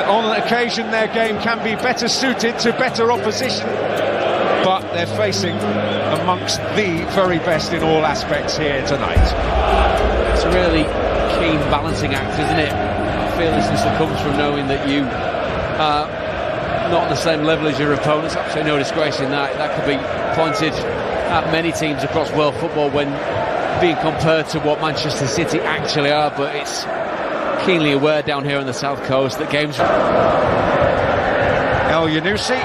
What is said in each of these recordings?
On occasion their game can be better suited to better opposition, but they're facing amongst the very best in all aspects here tonight. It's a really keen balancing act, isn't it? Fearlessness that comes from knowing that you are not on the same level as your opponents. Absolutely no disgrace in that. That could be pointed at many teams across world football when being compared to what Manchester City actually are, but it's keenly aware down here on the south coast that games... El Yunusi,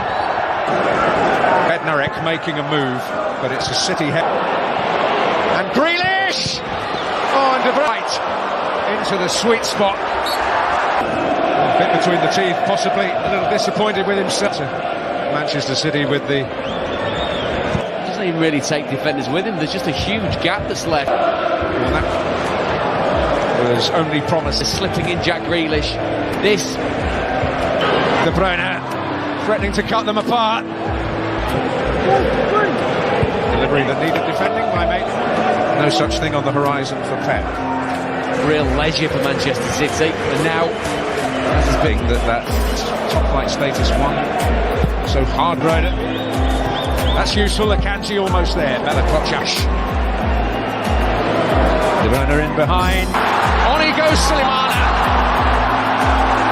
Bednarek making a move, but it's a City head. And Grealish! Oh, and De Vrij into the sweet spot. A bit between the teeth, possibly a little disappointed with himself. Manchester City with the... Doesn't even really take defenders with him, there's just a huge gap that's left. Well, that was only promised. Slipping in Jack Grealish. This... De Bruyne threatening to cut them apart. Delivery that needed defending by Maitland. No such thing on the horizon for Pep. Real leisure for Manchester City, and now that is big that top flight status won. So hard road. That's useful. Akanji almost there. Bella Kochash. De Bruyne in behind. On he goes, Sulemana.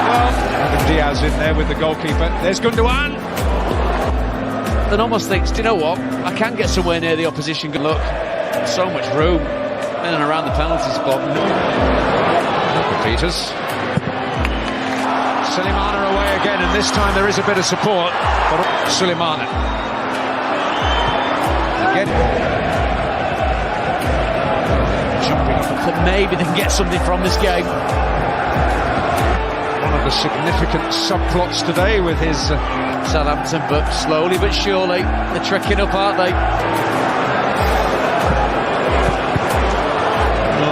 Well, Adam Diaz in there with the goalkeeper. There's Gundogan. And almost thinks, do you know what? I can get somewhere near the opposition. Good look. So much room in and around the penalty spot. Peters. Sulemana away again, and this time there is a bit of support. But Sulemana. Again. Jumping up. But maybe they can get something from this game. One of the significant subplots today with his Southampton, but slowly but surely they're trekking up, aren't they?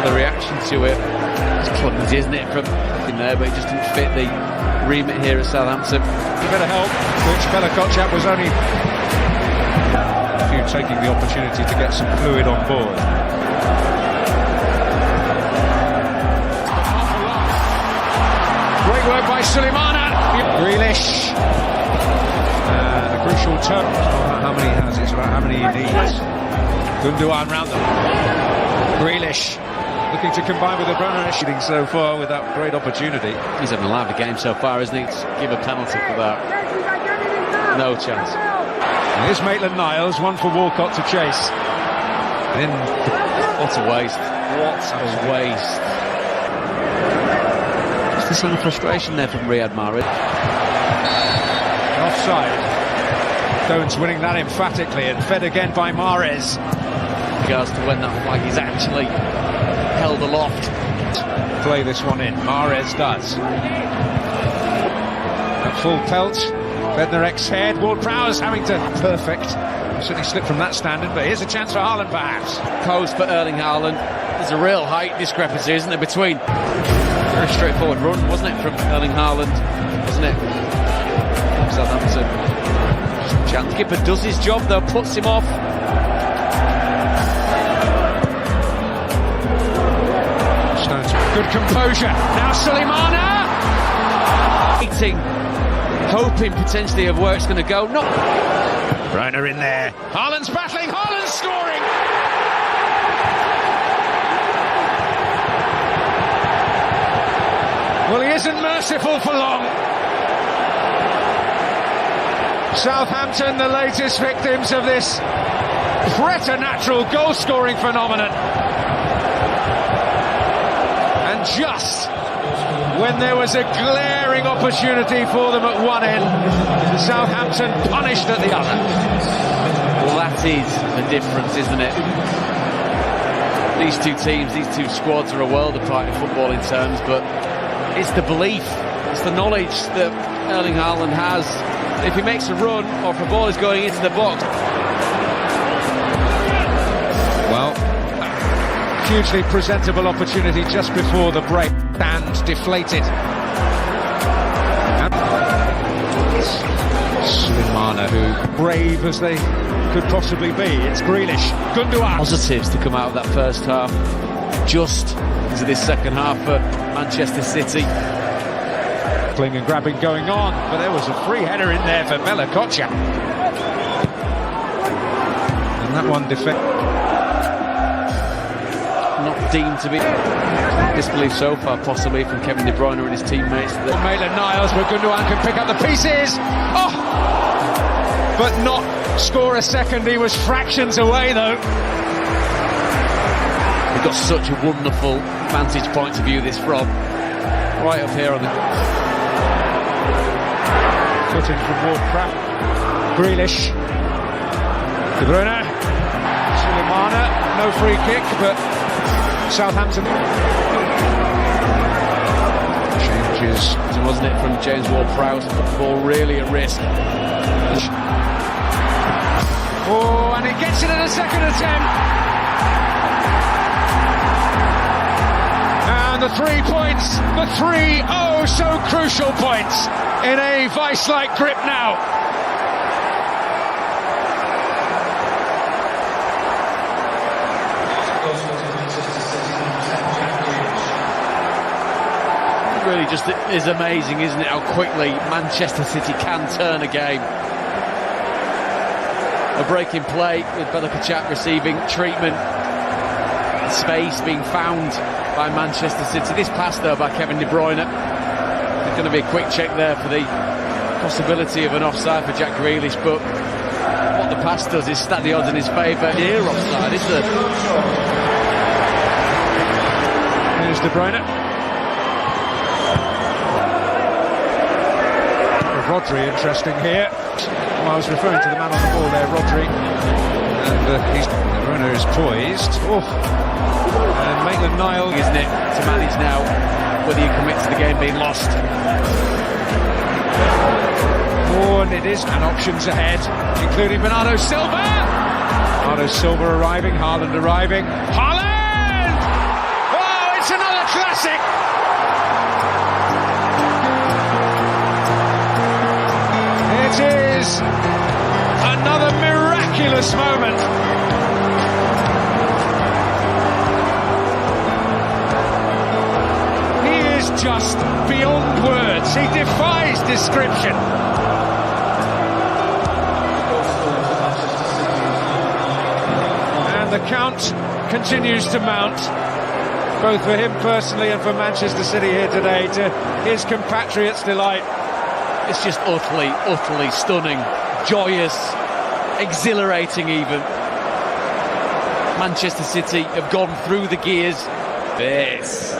The reaction to it, it's clumsy, isn't it, from in there, but it just didn't fit the remit here at Southampton. A bit of help, which Bella Kochash was only taking the opportunity to get some fluid on board. Great work by Sulemana. Grealish. A crucial turn. How many he has? It's about how many he needs. Gundogan round them. Grealish. Looking to combine with the Bruyne shooting so far without great opportunity. He's having a lively game so far, isn't he? Give a penalty for that. No chance. And here's Maitland-Niles, one for Walcott to chase. In. What a waste. What a waste. Just a sign of frustration there from Riyad Mahrez. Offside. Stones winning that emphatically and fed again by Mahrez. Regards to when that flag is actually held aloft. Play this one in. Mahrez does. At full pelt. Bednarek's head. Ward-Prowse having to... Perfect. Certainly slipped from that standard, but here's a chance for Haaland perhaps. Post for Erling Haaland. There's a real height discrepancy, isn't there, between... Very straightforward run, wasn't it, from Erling Haaland? Wasn't it? Southampton. Chance. Skipper does his job though, puts him off. Good composure. Now Sulemana! Hoping potentially of where it's going to go. No. Bruyne in there. Haaland's battling. Haaland's scoring! Well, he isn't merciful for long. Southampton, the latest victims of this preternatural goal-scoring phenomenon. And just when there was a glaring opportunity for them at one end, Southampton punished at the other. Well, that is the difference, isn't it? These two teams, these two squads are a world apart in footballing terms, but it's the belief, it's the knowledge that Erling Haaland has. If he makes a run, or if the ball is going into the box. Well, hugely presentable opportunity just before the break. And deflated. Sulemana, who brave as they could possibly be. It's Grealish. Gundogan. Positives to come out of that first half. Just into this second half for Manchester City. tackling and grabbing going on, but there was a free header in there for Bella Kocha. And that one not deemed to be disbelief so far, possibly from Kevin De Bruyne and his teammates. Maitland-Niles, where Gundogan can pick up the pieces. Oh! But not score a second. He was fractions away, though. We've got such a wonderful vantage point to view this from. Right up here on the... Footing from Ward-Prowse. Grealish. De Bruyne. Sulemana. No free kick, but Southampton. Changes. Wasn't it, from James Ward-Prowse? Put the ball really at risk. Oh, and he gets it at a second attempt. And the 3 points, the 3 oh so crucial points in a vice-like grip now. It really just is amazing, isn't it, how quickly Manchester City can turn a game. A break in play with Bella Kocha receiving treatment. Space being found by Manchester City. This pass, though, by Kevin De Bruyne. There's going to be a quick check there for the possibility of an offside for Jack Grealish, but what the pass does is stack the odds in his favour. Near offside, is there? Here's De Bruyne. Rodri, interesting here. Well, I was referring to the man on the ball there, Rodri. And De Bruyne is poised. Oh. And Maitland-Niles, isn't it, to manage now whether you commit to the game being lost. Oh, and it is, and options ahead, including Bernardo Silva. Bernardo Silva arriving, Haaland arriving. Haaland! Oh, it's another classic! It is another miraculous moment. He is just beyond words. He defies description. And the count continues to mount, both for him personally and for Manchester City here today, to his compatriots' delight. It's just utterly stunning, joyous, exhilarating even. Manchester City have gone through the gears. This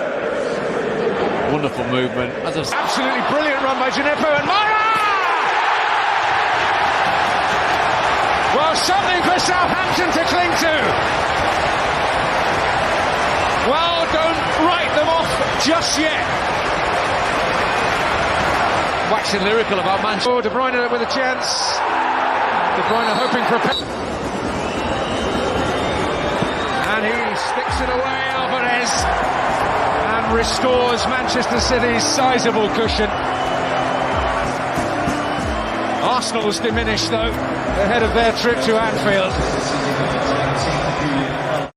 wonderful movement. Absolutely brilliant run by Gineppo and Mara! Well, something for Southampton to cling to. Well, don't write them off just yet. Waxing lyrical about Manchester. Oh, De Bruyne with a chance. De Bruyne hoping for a penalty. And he sticks it away, Alvarez, and restores Manchester City's sizable cushion. Arsenal's diminished, though, ahead of their trip to Anfield.